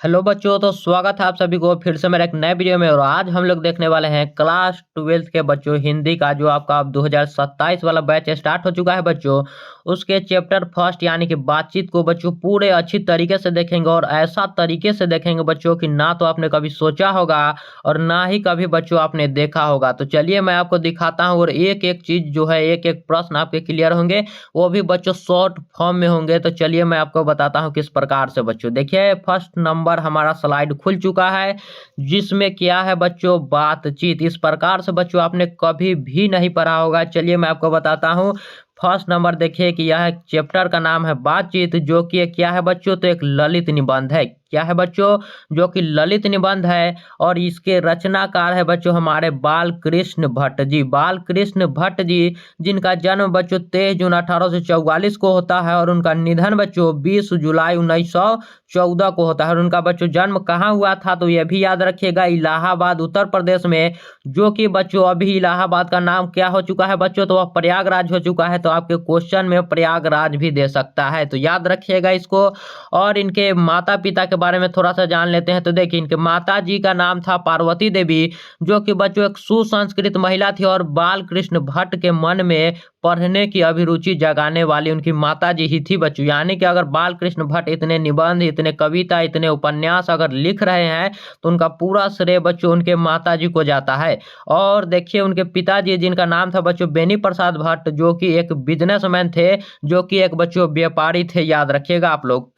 Hello बच्चों, तो स्वागत है आप सभी को फिर से मेरे एक नए वीडियो में। और आज हम लोग देखने वाले हैं क्लास 12th के बच्चों हिंदी का, जो आपका अब 2027 वाला बैच स्टार्ट हो चुका है बच्चों। उसके चैप्टर फर्स्ट यानी कि बातचीत को बच्चों पूरे अच्छी तरीके से देखेंगे, और ऐसा तरीके से देखेंगे बच्चों कि ना तो आपने कभी सोचा होगा और ना ही कभी बच्चों आपने देखा होगा। तो चलिए मैं आपको दिखाता हूँ, और एक एक चीज जो है, एक एक प्रश्न आपके क्लियर होंगे, वो भी बच्चों शॉर्ट फॉर्म में होंगे। तो चलिए मैं आपको बताता हूँ किस प्रकार से बच्चों। देखिए फर्स्ट नंबर हमारा स्लाइड खुल चुका है, जिसमें क्या है बच्चों, बातचीत। इस प्रकार से बच्चों आपने कभी भी नहीं पढ़ा होगा। चलिए मैं आपको बताता हूँ। फर्स्ट नंबर देखिए कि यह चैप्टर का नाम है बातचीत, जो कि क्या है बच्चों, तो एक ललित निबंध है। क्या है बच्चों, जो कि ललित निबंध है। और इसके रचनाकार है बच्चों हमारे बाल कृष्ण भट्ट जी। बाल कृष्ण भट्ट जी, जिनका जन्म बच्चों 23 जून 1844 को होता है, और उनका निधन बच्चों 20 जुलाई 1914 को होता है। और उनका बच्चों जन्म कहाँ हुआ था, तो यह भी याद रखिएगा, इलाहाबाद उत्तर प्रदेश में। जो कि बच्चों अभी इलाहाबाद का नाम क्या हो चुका है बच्चों, तो वह प्रयागराज हो चुका है। तो आपके क्वेश्चन में प्रयागराज भी दे सकता है, तो याद रखिएगा इसको। और इनके माता पिता के बारे में थोड़ा सा जान लेते हैं। तो देखिए इनके माता जी का नाम था पार्वती देवी, जो कि बच्चों एक सुसंस्कृत महिला थी, और बाल कृष्ण भट्ट के मन में पढ़ने की अभिरुचि जगाने वाली उनकी माता जी ही थी बच्चों। यानी कि अगर बाल कृष्ण भट्ट इतने निबंध, इतने कविता, इतने उपन्यास अगर लिख रहे हैं, तो उनका पूरा श्रेय बच्चों उनके माता जी को जाता है। और देखिए उनके पिताजी, जिनका नाम था बच्चों बेनी प्रसाद भट्ट, जो कि एक बिजनेसमैन थे, जो कि एक बच्चों व्यापारी थे। याद रखिएगा आप लोग।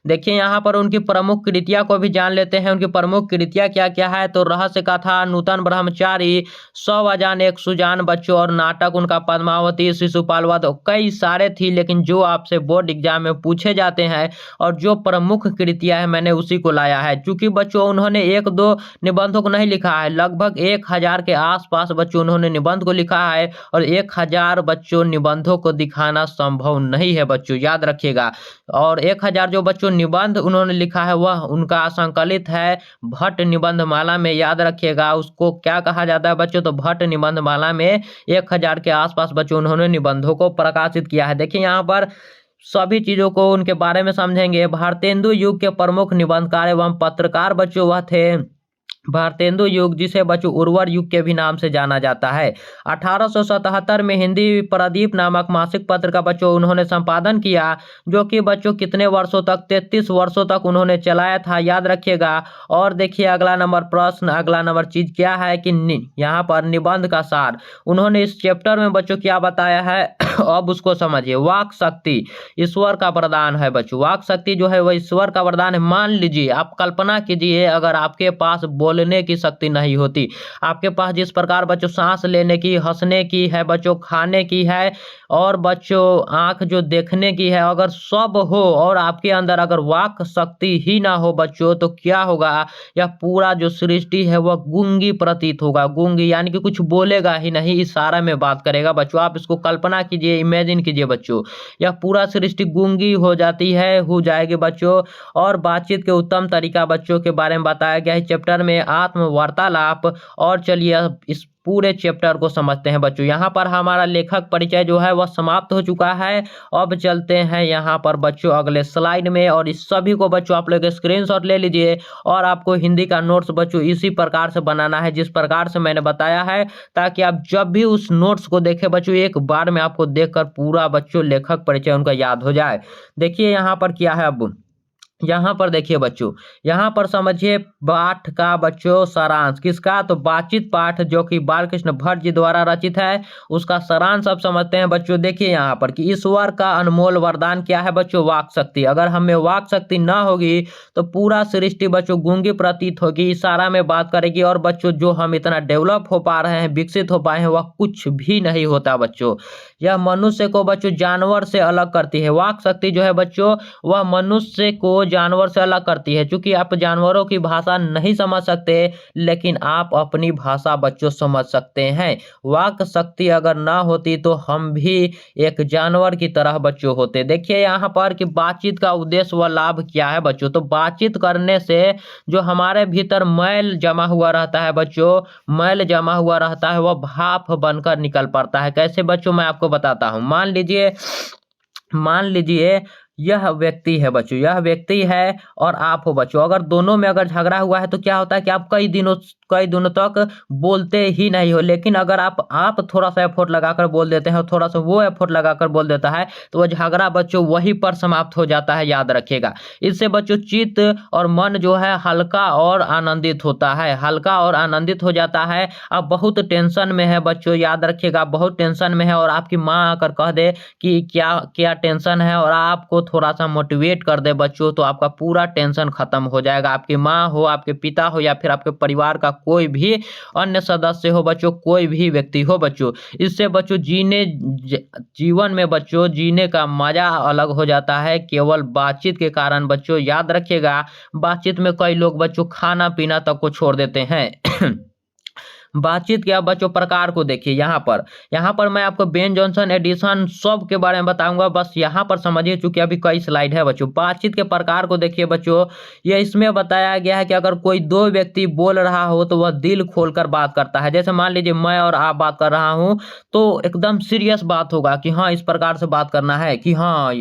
देखिए यहाँ पर उनकी प्रमुख कृतियां को भी जान लेते हैं। उनकी प्रमुख कृतियां क्या क्या है, तो रहस्य कथा, नूतन ब्रह्मचारी, 100 अजान एक सुजान बच्चों, और नाटक उनका पद्मावती, शिशुपाल वध, कई सारे थी। लेकिन जो आपसे बोर्ड एग्जाम में पूछे जाते हैं और जो प्रमुख कृतियां है, मैंने उसी को लाया है। क्योंकि बच्चों उन्होंने एक दो निबंधों को नहीं लिखा है, लगभग 1000 के आसपास बच्चों उन्होंने निबंध को लिखा है। और 1000 बच्चों निबंधों को दिखाना संभव नहीं है बच्चों, याद रखिएगा। और 1000 जो बच्चों निबंध उन्होंने लिखा है, वह उनका संकलित है भट्ट निबंध माला में। याद रखिएगा उसको क्या कहा जाता है बच्चों, तो भट्ट निबंध माला में 1000 के आसपास बच्चों उन्होंने निबंधों को प्रकाशित किया है। देखिए यहाँ पर सभी चीजों को उनके बारे में समझेंगे। भारतेंदु युग के प्रमुख निबंधकार एवं पत्रकार बच्चों वह थे भारतेंदु युग, जिसे बच्चों उर्वर युग के भी नाम से जाना जाता है। 1877 में हिंदी प्रदीप नामक मासिक पत्र का बच्चों उन्होंने संपादन किया, जो कि बच्चों कितने वर्षों तक, 33 वर्षों तक उन्होंने चलाया था। याद रखिएगा। और देखिए अगला नंबर प्रश्न, अगला नंबर चीज क्या है कि यहाँ पर निबंध का सार उन्होंने इस चैप्टर में बच्चों क्या बताया है। अब उसको समझिए। वाक शक्ति ईश्वर का वरदान है बच्चों। वाक शक्ति जो है वह ईश्वर का वरदान है। मान लीजिए, आप कल्पना कीजिए, अगर आपके पास बोलने की शक्ति नहीं होती, आपके पास जिस प्रकार बच्चों सांस लेने की, हंसने की है बच्चों, खाने की है, और बच्चों आंख जो देखने की है, अगर सब हो और आपके अंदर अगर वाक शक्ति ही ना हो बच्चों, तो क्या होगा, यह पूरा जो सृष्टि है वह गूंगी प्रतीत होगा। गूंगी यानी कि कुछ बोलेगा ही नहीं, इशारा में बात करेगा बच्चों। आप इसको कल्पना कीजिए, इमेजिन कीजिए बच्चों, यह पूरा सृष्टि गूंगी हो जाती है, हो जाएगी बच्चों। और बातचीत के उत्तम तरीका बच्चों के बारे में बताया गया है चैप्टर में, आत्म वार्तालाप। और चलिए अब इस पूरे चैप्टर को समझते हैं बच्चों। यहाँ पर हमारा लेखक परिचय जो है वह समाप्त हो चुका है। अब चलते हैं यहाँ पर बच्चों अगले स्लाइड में, और इस सभी को बच्चों आप लोग स्क्रीनशॉट ले लीजिए। और आपको हिंदी का नोट्स बच्चों इसी प्रकार से बनाना है, जिस प्रकार से मैंने बताया है, ताकि आप जब भी उस नोट्स को देखें बच्चों, एक बार में आपको देखकर पूरा बच्चों लेखक परिचय उनका याद हो जाए। देखिए यहाँ पर क्या है, अब यहाँ पर देखिए बच्चों, यहाँ पर समझिए पाठ का बच्चों सारांश किसका, तो बातचीत पाठ, जो कि बालकृष्ण भट्ट जी द्वारा रचित है, उसका सारांश अब समझते हैं बच्चों। देखिए यहाँ पर कि ईश्वर का अनमोल वरदान क्या है बच्चों, वाक शक्ति। अगर हमें वाक शक्ति ना होगी तो पूरा सृष्टि बच्चों गूंगी प्रतीत होगी, इशारा में बात करेगी। और बच्चों जो हम इतना डेवलप हो पा रहे हैं, विकसित हो पाए हैं, वह कुछ भी नहीं होता बच्चों। यह मनुष्य को बच्चों जानवर से अलग करती है। वाक शक्ति जो है बच्चों, वह मनुष्य को जानवर से अलग करती है। क्योंकि आप जानवरों की भाषा नहीं समझ सकते, लेकिन आप अपनी भाषा बच्चों समझ सकते हैं। वाक शक्ति अगर ना होती तो हम भी एक जानवर की तरह बच्चों होते। देखिए यहाँ पर कि बातचीत का उद्देश्य व लाभ क्या है बच्चों, तो बातचीत करने से जो हमारे भीतर मैल जमा हुआ रहता है बच्चों, मैल जमा हुआ रहता है, वह भाप बनकर निकल पड़ता है। कैसे बच्चों, मैं आपको बताता हूँ। मान लीजिए यह व्यक्ति है बच्चों, यह व्यक्ति है और आप हो बच्चों। अगर दोनों में अगर झगड़ा हुआ है तो क्या होता है कि आप कई दिनों तक बोलते ही नहीं हो। लेकिन अगर आप थोड़ा सा एफर्ट लगाकर बोल देते हैं और थोड़ा सा वो एफर्ट लगाकर बोल देता है तो वह झगड़ा बच्चों वहीं पर समाप्त हो जाता है, याद रखिएगा। इससे बच्चों चित्त और मन जो है हल्का और आनंदित होता है, हल्का और आनंदित हो जाता है। आप बहुत टेंशन में है बच्चों, याद रखिएगा, आप बहुत टेंशन में है और आपकी माँ आकर कह दे कि क्या क्या टेंशन है और आपको थोड़ा सा मोटिवेट कर दे बच्चों, तो आपका पूरा टेंशन खत्म हो जाएगा। आपकी माँ हो, आपके पिता हो या फिर आपके परिवार का कोई भी अन्य सदस्य हो बच्चों, कोई भी व्यक्ति हो बच्चों, इससे बच्चों जीवन में बच्चों जीने का मजा अलग हो जाता है केवल बातचीत के कारण बच्चों। याद रखिएगा, बातचीत में कई लोग बच्चों खाना पीना तक को छोड़ देते हैं। बातचीत के अब बच्चों प्रकार को देखिए। यहाँ पर मैं आपको बेन जॉनसन एडिसन सब के बारे में बताऊंगा, बस यहाँ पर समझिए, चूंकि अभी कई स्लाइड है बच्चों। बातचीत के प्रकार को देखिए बच्चों, ये इसमें बताया गया है कि अगर कोई दो व्यक्ति बोल रहा हो तो वह दिल खोलकर बात करता है। जैसे मान लीजिए मैं और आप बात कर रहा हूँ तो एकदम सीरियस बात होगा कि हाँ इस प्रकार से बात करना है कि हाँ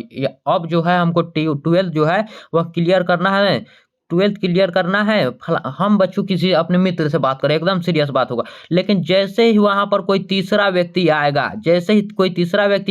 अब जो है हमको 12 जो है वह क्लियर करना है, 12th क्लियर करना है। हम बच्चों किसी अपने मित्र से बात करें, एकदम सीरियस बात होगा। लेकिन जैसे ही वहां पर कोई तीसरा व्यक्ति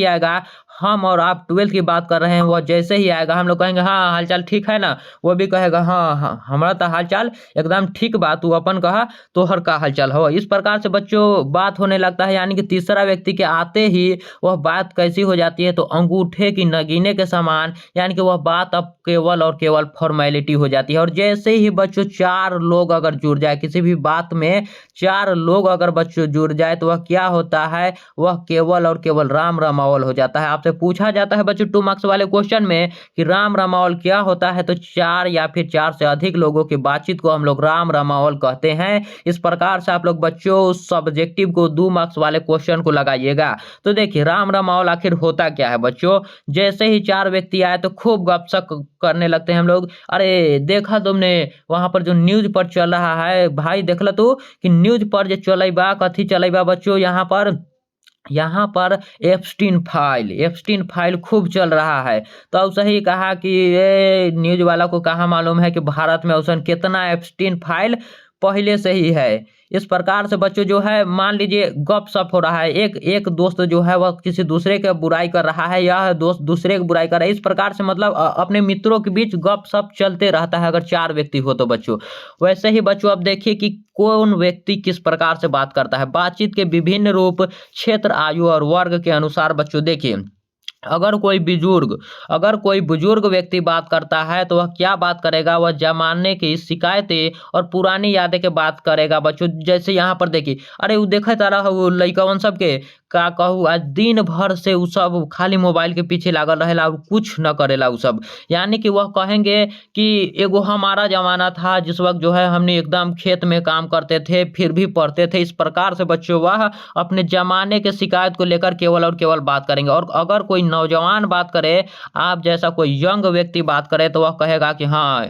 आएगा, हम और आप 12th की बात कर रहे हैं, वह जैसे ही आएगा हम लोग कहेंगे हाँ हालचाल ठीक है ना, वो भी कहेगा हाँ हाँ हमारा तो हालचाल एकदम ठीक बा, तू अपन कहा तोहर का हालचाल हो। इस प्रकार से बच्चों बात होने लगता है, यानी कि तीसरा व्यक्ति के आते ही वह बात कैसी हो जाती है तो अंगूठे की नगीने के समान, यानी कि वह बात अब केवल और केवल फॉर्मेलिटी हो जाती है। और जैसे ही बच्चों 4 लोग अगर जुड़ जाए किसी भी बात में, 4 लोग अगर बच्चों जुड़ जाए तो वह क्या होता है, वह केवल और केवल राम रमावल हो जाता है। आपसे पूछा जाता है बच्चों 2 मार्क्स वाले क्वेश्चन में कि राम रमावल क्या होता है, तो 4 या फिर 4 से अधिक लोगों की बातचीत को हम लोग राम रमावल कहते हैं। इस प्रकार से आप लोग बच्चों सब्जेक्टिव को 2 मार्क्स वाले क्वेश्चन को लगाइएगा। तो देखिए राम रमावल आखिर होता क्या है बच्चों। जैसे ही 4 व्यक्ति आए तो खूब गपशप करने लगते हैं हम लोग। अरे देखा तुमने वहां पर जो न्यूज पर चल रहा है भाई, देखला तू कि न्यूज पर जो चले बा कथी चले बा बच्चों, यहाँ पर एप्स्टीन फाइल खूब चल रहा है। तो अब सही कहा कि ये न्यूज वाला को कहाँ मालूम है कि भारत में औसन कितना एप्स्टीन फाइल पहले से ही है। इस प्रकार से बच्चों जो है मान लीजिए गप सप हो रहा है, एक दोस्त जो है वह किसी दूसरे के बुराई कर रहा है, यह दोस्त दूसरे की बुराई कर रहा है। इस प्रकार से मतलब अपने मित्रों के बीच गप सप चलते रहता है अगर 4 व्यक्ति हो तो बच्चों। वैसे ही बच्चों अब देखिए कि कौन व्यक्ति किस प्रकार से बात करता है। बातचीत के विभिन्न रूप, क्षेत्र, आयु और वर्ग के अनुसार बच्चों देखिए, अगर कोई बुजुर्ग व्यक्ति बात करता है तो वह क्या बात करेगा, वह जमाने की शिकायतें और पुरानी यादें के बात करेगा बच्चों। जैसे यहाँ पर देखिए, अरे वो देखे तारा वो लइकवन सब के का कहू आज दिन भर से उ सब खाली मोबाइल के पीछे लागल रहेला और कुछ न करेला उ सब। यानी कि वह कहेंगे कि एगो हमारा जमाना था जिस वक्त जो है हमने एकदम खेत में काम करते थे फिर भी पढ़ते थे। इस प्रकार से बच्चों वह अपने जमाने के शिकायत को लेकर केवल और केवल बात करेंगे। और अगर कोई नौजवान बात करे, आप जैसा कोई यंग व्यक्ति बात करे, तो वह कहेगा कि हाँ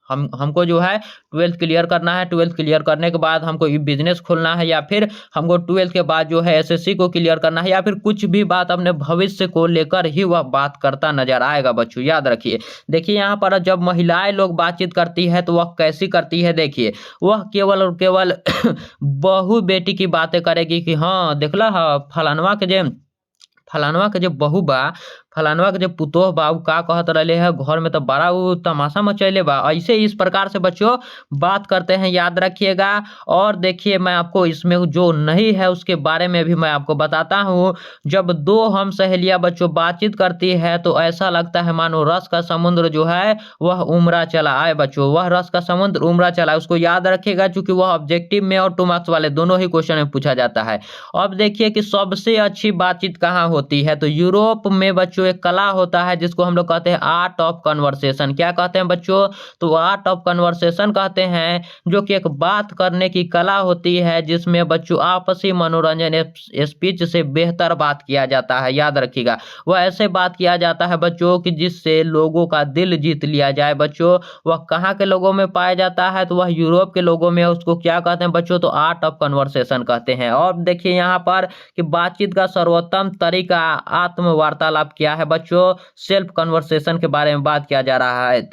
हमको जो है 12th क्लियर करना है, 12th क्लियर करने के बाद हमको बिजनेस खोलना है, या फिर हमको 12th के बाद जो है एसएससी को क्लियर करना है, या फिर कुछ भी बात अपने भविष्य को लेकर ही वह बात करता नजर आएगा बच्चों। याद रखिए, देखिए यहाँ पर जब महिलाएं लोग बातचीत करती है तो वह कैसी करती है, देखिए वह केवल और केवल बहू बेटी की बातें करेगी कि हाँ देखला फलानवा के जो बहू बा, फलानवा के जो पुतोह बा, उ का कहत रहे है घर में तो बड़ा वो तमाशा मचैले बा। ऐसे इस प्रकार से बच्चों बात करते हैं, याद रखिएगा। और देखिए मैं आपको इसमें जो नहीं है उसके बारे में भी मैं आपको बताता हूँ। जब 2 हम सहेलियां बच्चों बातचीत करती है तो ऐसा लगता है मानो रस का समुद्र जो है वह उमड़ा चला आए बच्चों, वह रस का समुद्र उमड़ा चला है। उसको याद रखिएगा चूंकि वह ऑब्जेक्टिव में और 2 मार्क्स वाले दोनों ही क्वेश्चन में पूछा जाता है। अब देखिए कि सबसे अच्छी बातचीत कहाँ होती है, तो यूरोप में बच्चों एक कला होता है जिसको हम लोग कहते हैं आर्ट ऑफ कन्वर्सेशन। क्या कहते हैं बच्चों, तो आर्ट ऑफ कन्वर्सेशन कहते हैं, जो कि एक बात करने की कला होती है जिसमें बच्चों आपसी मनोरंजन स्पीच से बेहतर बात किया जाता है। याद रखिएगा, वह ऐसे बात किया जाता है बच्चों कि जिससे लोगों का दिल जीत लिया जाए बच्चों। वह कहाँ के लोगों में पाया जाता है, तो वह यूरोप के लोगों में। उसको क्या कहते हैं बच्चों, तो आर्ट ऑफ कन्वर्सेशन कहते हैं। और देखिए यहाँ पर कि बातचीत का सर्वोत्तम तरीका आत्म वार्तालाप किया क्या है बच्चों, सेल्फ कन्वर्सेशन के बारे में बात किया जा रहा है।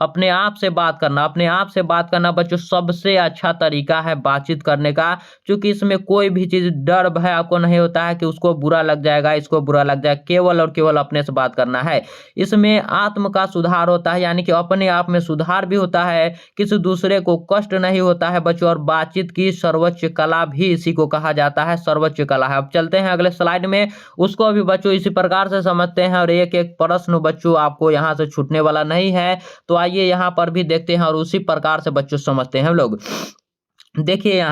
अपने आप से बात करना, अपने आप से बात करना बच्चों सबसे अच्छा तरीका है बातचीत करने का, क्योंकि इसमें कोई भी चीज डर भय आपको नहीं होता है कि उसको बुरा लग जाएगा, इसको बुरा लग जाएगा, केवल और केवल अपने से बात करना है। इसमें आत्म का सुधार होता है, यानी कि अपने आप में सुधार भी होता है, किसी दूसरे को कष्ट नहीं होता है बच्चों, और बातचीत की सर्वोच्च कला भी इसी को कहा जाता है, सर्वोच्च कला है। अब चलते हैं अगले स्लाइड में, उसको भी बच्चों इसी प्रकार से समझते हैं, और एक एक प्रश्न बच्चों आपको यहाँ से छूटने वाला नहीं है। तो आइए यहाँ पर भी देखते हैं और उसी प्रकार से बच्चों समझते हैं हम लोग। देखिए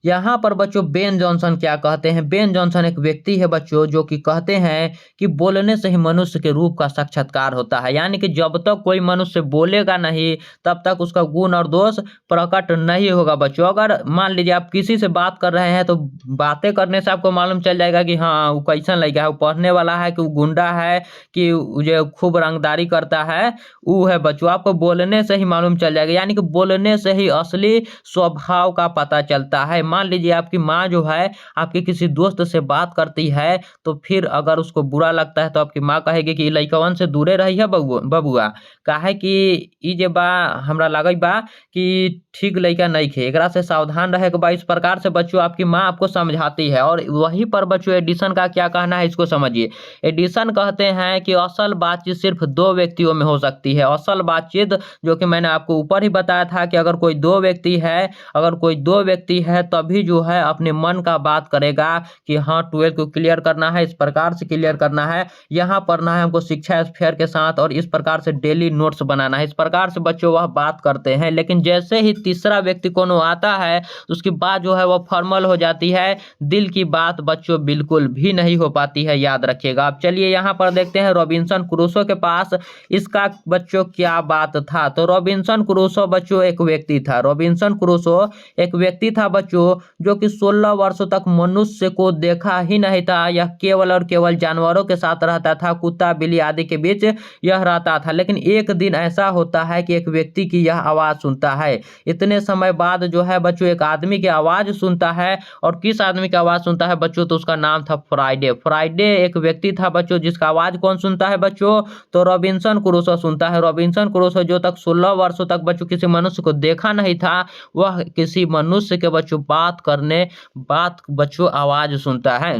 यहाँ पर बच्चों बेन जॉनसन क्या कहते हैं। बेन जॉनसन एक व्यक्ति है बच्चों जो कि कहते हैं कि बोलने से ही मनुष्य के रूप का साक्षात्कार होता है, यानी कि जब तक कोई मनुष्य बोलेगा नहीं तब तक उसका गुण और दोष प्रकट नहीं होगा बच्चों। अगर मान लीजिए आप किसी से बात कर रहे हैं तो बातें करने से आपको मालूम चल जाएगा कि हाँ वो कैसन लगा है, वो पढ़ने वाला है कि वो गुंडा है कि जो खूब रंगदारी करता है वो है बच्चों, आपको बोलने से ही मालूम चल जाएगा। यानी कि बोलने से ही असली स्वभाव का पता चलता है। मान लीजिए आपकी माँ जो है आपके किसी दोस्त से बात करती है, तो फिर अगर उसको बुरा लगता है तो आपकी माँ कहेगी कि लइकवन से दूरे रही है बबुआ, काहे कि ई जे बा हमरा लगई बा कि ठीक लइका नहीं खे, एकरा से सावधान रहे के बा। इस प्रकार से बच्चों आपकी माँ आपको समझाती है। और वहीं पर बच्चों एडिसन का क्या कहना है, इसको समझिए। एडिसन कहते हैं कि असल बातचीत सिर्फ दो व्यक्तियों में हो सकती है। असल बातचीत जो कि मैंने आपको ऊपर ही बताया था कि अगर कोई दो व्यक्ति है तभी जो है अपने मन का बात करेगा कि हाँ 12 को क्लियर करना है, इस प्रकार से क्लियर करना है, यहाँ पढ़ना है हमको शिक्षा स्फीयर के साथ, और इस प्रकार से डेली नोट्स बनाना है। इस प्रकार से बच्चों वह बात करते हैं। लेकिन जैसे ही तीसरा व्यक्ति कोनो आता है उसकी बात जो है वह फॉर्मल हो जाती है, दिल की बात बच्चों बिल्कुल भी नहीं हो पाती है, याद रखिएगा। अब चलिए यहाँ पर देखते हैं रॉबिन्सन क्रूसो के पास इसका बच्चों क्या बात था। तो रॉबिन्सन क्रूसो बच्चों एक व्यक्ति था। रॉबिन्सन क्रूसो एक व्यक्ति था बच्चों जो कि 16 वर्षों तक मनुष्य को देखा ही नहीं था। यह केवल और केवल जानवरों के साथ रहता था, कुत्ता बिल्ली आदि के बीच यह रहता था। लेकिन एक दिन ऐसा होता है कि एक व्यक्ति की यह आवाज सुनता है। इतने समय बाद जो है बच्चों एक आदमी की आवाज सुनता है, और किस आदमी की आवाज सुनता है बच्चों, तो उसका नाम था फ्राइडे। फ्राइडे एक व्यक्ति था बच्चों जिसका आवाज कौन सुनता है बच्चों, तो रॉबिन्सन क्रूसो सुनता है। रॉबिन्सन क्रूसो जो तक 16 वर्षों तक बच्चों किसी मनुष्य को देखा नहीं था, वह किसी मनुष्य के बच्चों बात बच्चों आवाज सुनता है।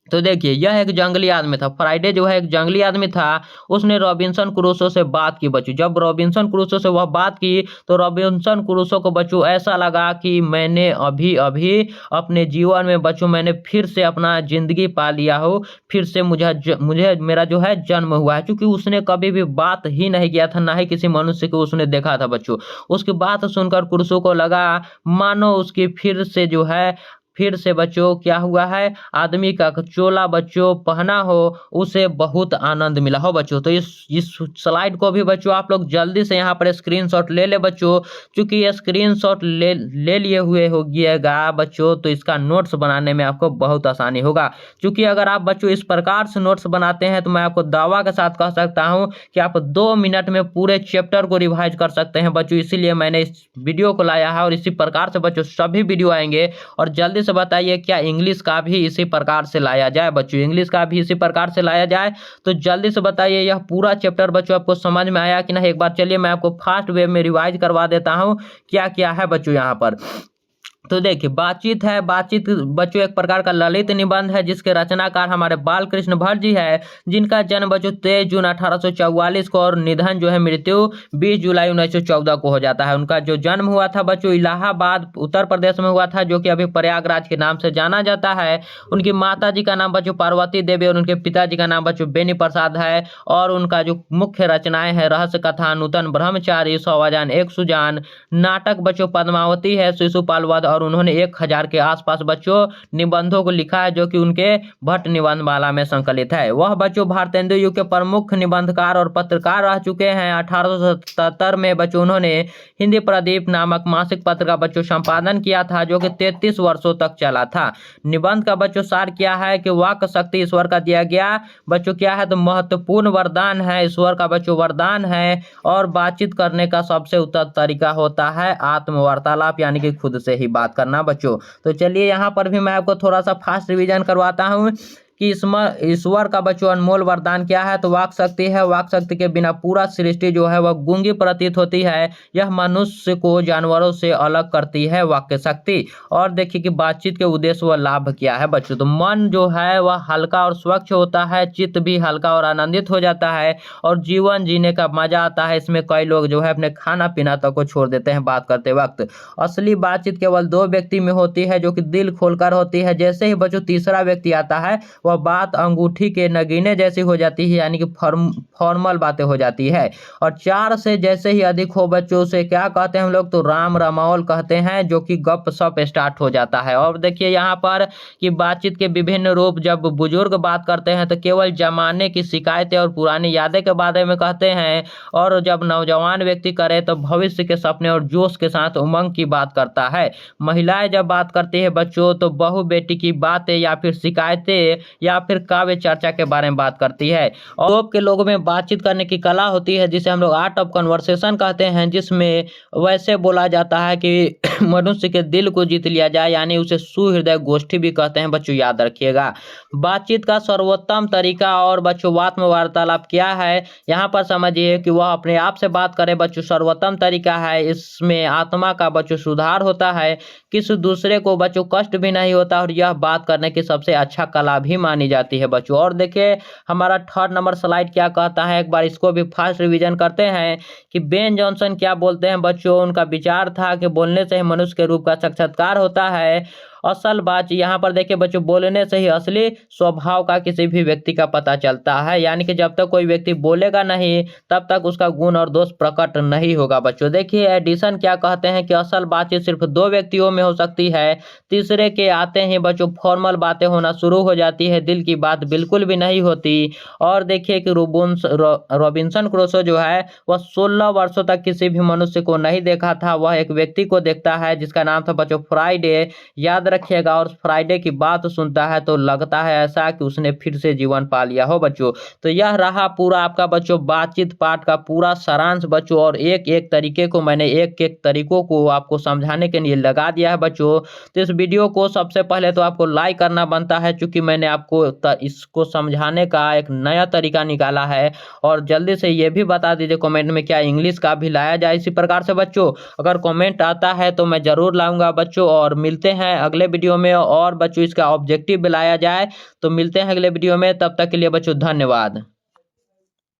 तो देखिए यह एक जंगली आदमी था। फ्राइडे जो है एक जंगली आदमी था, उसने रॉबिन्सन क्रूसो से बात की बच्चों। जब रॉबिन्सन क्रूसो से वह बात की तो रॉबिन्सन क्रूसो को बच्चों ऐसा लगा कि मैंने अभी अभी अपने जीवन में बच्चों मैंने फिर से अपना जिंदगी पा लिया हो, फिर से मुझे मेरा जो है जन्म हुआ है, क्योंकि उसने कभी भी बात ही नहीं किया था, ना ही किसी मनुष्य को उसने देखा था बच्चों। उसकी बात सुनकर क्रूसो को लगा मानो उसकी फिर से बच्चों क्या हुआ है, आदमी का चोला बच्चों पहना हो, उसे बहुत आनंद मिला हो बच्चों। तो इस स्लाइड को भी बच्चों आप लोग जल्दी से यहाँ पर स्क्रीनशॉट ले ले बच्चों, क्योंकि ये स्क्रीनशॉट ले लिए हुए होगिएगा बच्चों तो इसका नोट्स बनाने में आपको बहुत आसानी होगा। क्योंकि अगर आप बच्चों इस प्रकार से नोट्स बनाते हैं तो मैं आपको दावा के साथ कह सकता हूँ कि आप 2 मिनट में पूरे चैप्टर को रिवाइज कर सकते हैं बच्चों। इसीलिए मैंने इस वीडियो को लाया है, और इसी प्रकार से बच्चों सभी वीडियो आएंगे। और जल्दी से बताइए क्या इंग्लिश का भी इसी प्रकार से लाया जाए बच्चों, इंग्लिश का भी इसी प्रकार से लाया जाए, तो जल्दी से बताइए यह पूरा चैप्टर बच्चों आपको समझ में आया कि नहीं। एक बार चलिए मैं आपको फास्ट वे में रिवाइज करवा देता हूं क्या क्या है बच्चों यहाँ पर। तो देखिए बातचीत बच्चों एक प्रकार का ललित निबंध है जिसके रचनाकार हमारे बालकृष्ण भट्ट जी है, जिनका जन्म बच्चों 23 जून 1844 को और निधन जो है मृत्यु 20 जुलाई 1914 को हो जाता है। उनका जो जन्म हुआ था बच्चों इलाहाबाद उत्तर प्रदेश में हुआ था, जो कि अभी प्रयागराज के नाम से जाना जाता है। उनकी माता जी का नाम बच्चों पार्वती देवी और उनके पिताजी का नाम बच्चों बेनी प्रसाद है। और उनका जो मुख्य रचनाएं है रहस्य कथा, नूतन ब्रह्मचारी, सौवाजान एक सुजान, नाटक बच्चों पद्मावती है, शिशुपाल वध, और उन्होंने 1000 के आसपास बच्चों निबंधों को लिखा है जो कि उनके भट्ट निबंध माला में संकलित है। वह बच्चों भारतेंदु युग के प्रमुख निबंधकार और पत्रकार रह चुके हैं। 1877 में बच्चों उन्होंने हिंदी प्रदीप नामक मासिक पत्र का बच्चों संपादन किया था, जो कि 33 वर्षों तक चला था। निबंध का बच्चों सार क्या है कि वाक शक्ति ईश्वर का दिया गया बच्चों क्या है, तो महत्वपूर्ण वरदान है, ईश्वर का बच्चों वरदान है। और बातचीत करने का सबसे उत्तम तरीका होता है आत्मवार्तालाप, यानी कि खुद से ही बात करना बच्चों। तो चलिए यहाँ पर भी मैं आपको थोड़ा सा फास्ट रिवीजन करवाता हूँ। कि ईश्वर का बच्चों अनमोल वरदान क्या है, तो वाक शक्ति है। वाक शक्ति के बिना पूरा सृष्टि जो है वह गूंगी प्रतीत होती है। यह मनुष्य को जानवरों से अलग करती है वाक्य शक्ति। और देखिए कि बातचीत के उद्देश्य व लाभ क्या है बच्चों, तो मन जो है वह हल्का और स्वच्छ होता है, चित्त भी हल्का और आनंदित हो जाता है और जीवन जीने का मजा आता है। इसमें कई लोग जो है अपने खाना पीना तक को छोड़ देते हैं बात करते वक्त। असली बातचीत केवल दो व्यक्ति में होती है जो कि दिल खोलकर होती है। जैसे ही बच्चों तीसरा व्यक्ति आता है वह बात अंगूठी के नगीने जैसी हो जाती है, यानी कि फॉर्मल बातें हो जाती है। और 4 से जैसे ही अधिक हो बच्चों से क्या कहते हैं हम लोग, तो राम रमावल कहते हैं, जो कि गप सप स्टार्ट हो जाता है। और देखिए यहाँ पर कि बातचीत के विभिन्न रूप, जब बुजुर्ग बात करते हैं तो केवल जमाने की शिकायतें और पुरानी यादें के बारे में कहते हैं, और जब नौजवान व्यक्ति करे तो भविष्य के सपने और जोश के साथ उमंग की बात करता है। महिलाएं जब बात करती है बच्चों तो बहू बेटी की बातें या फिर शिकायतें या फिर काव्य चर्चा के बारे में बात करती है। और यूरोप के लोगों में बातचीत करने की कला होती है जिसे हम लोग आर्ट ऑफ कन्वर्सेशन कहते हैं, जिसमें वैसे बोला जाता है कि मनुष्य के दिल को जीत लिया जाए, यानी उसे सुहृदय गोष्ठी भी कहते हैं बच्चों, याद रखिएगा। बातचीत का सर्वोत्तम तरीका और बच्चों आत्म वार्तालाप क्या है, यहाँ पर समझिए कि वह अपने आप से बात करे बच्चों, सर्वोत्तम तरीका है। इसमें आत्मा का बच्चों सुधार होता है, किसी दूसरे को बच्चों कष्ट भी नहीं होता, और यह बात करने की सबसे अच्छा कला भी मानी जाती है बच्चों। और देखिए हमारा 3rd नंबर स्लाइड क्या कहता है, एक बार इसको भी फास्ट रिवीजन करते हैं कि बेन जॉनसन क्या बोलते हैं बच्चों। उनका विचार था कि बोलने से ही मनुष्य के रूप का साक्षात्कार होता है। असल बात यहाँ पर देखिए बच्चों, बोलने से ही असली स्वभाव का किसी भी व्यक्ति का पता चलता है, यानी कि जब तक कोई व्यक्ति बोलेगा नहीं तब तक उसका गुण और दोष प्रकट नहीं होगा बच्चों। देखिए एडिसन क्या कहते हैं कि असल बातचीत सिर्फ 2 व्यक्तियों में हो सकती है, तीसरे के आते ही बच्चों फॉर्मल बातें होना शुरू हो जाती है, दिल की बात बिल्कुल भी नहीं होती। और देखिए कि रॉबिन्सन क्रूसो जो है वह 16 वर्षों तक किसी भी मनुष्य को नहीं देखा था, वह एक व्यक्ति को देखता है जिसका नाम था बच्चों फ्राइडे, याद रखिएगा। और फ्राइडे की बात सुनता है तो लगता है ऐसा कि उसने फिर से जीवन पा लिया हो बच्चों। तो यह रहा पूरा आपका बच्चों बातचीत पाठ का पूरा सारांश बच्चों, और एक एक तरीके को मैंने एक एक तरीकों को आपको समझाने के लिए लगा दिया है बच्चों। तो इस वीडियो को सबसे पहले तो आपको लाइक करना बनता है, क्योंकि मैंने आपको इसको समझाने का एक नया तरीका निकाला है। और जल्दी से ये भी बता दीजिए कमेंट में क्या इंग्लिश का भी लाया जाए इसी प्रकार से बच्चों। अगर कमेंट आता है तो मैं जरूर लाऊंगा बच्चों। और मिलते हैं अगले वीडियो में, और बच्चों इसका ऑब्जेक्टिव भी लाया जाए। तो मिलते हैं अगले वीडियो में, तब तक के लिए बच्चों धन्यवाद।